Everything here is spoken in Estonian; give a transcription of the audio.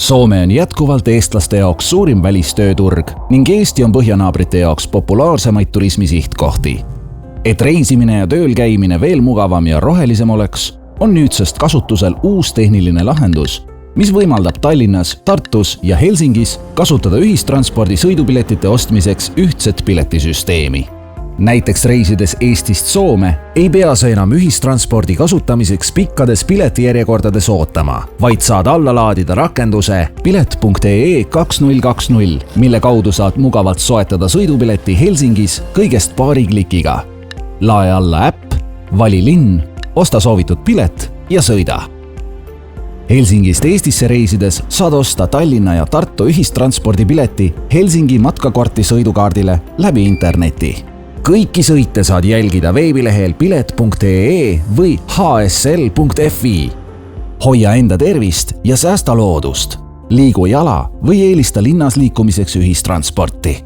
Soome on jätkuvalt eestlaste jaoks suurim välistööturg ning Eesti on põhjanaabrite jaoks populaarsemaid turismisihtkohti. Et reisimine ja tööl käimine veel mugavam ja rohelisem oleks, on nüüdsest kasutusel uus tehniline lahendus, mis võimaldab Tallinnas, Tartus ja Helsingis kasutada ühistranspordi sõidupiletite ostmiseks ühtset piletisüsteemi. Näiteks reisides Eestist Soome ei pea sa enam ühistranspordi kasutamiseks pikkades piletijärjekordades ootama, vaid saad alla laadida rakenduse pilet.ee 2020, mille kaudu saad mugavalt soetada sõidupileti Helsingis kõigest paari klikiga. Lae alla äpp, vali linn, osta soovitud pilet ja sõida. Helsingist Eestisse reisides saad osta Tallinna ja Tartu ühistranspordipileti Helsingi matkakorti sõidukaardile läbi interneti. Kõiki sõite saad jälgida veebilehel pilet.ee või hsl.fi. Hoia enda tervist ja säästa loodust. Liigu jala või eelista linnas liikumiseks ühistransporti.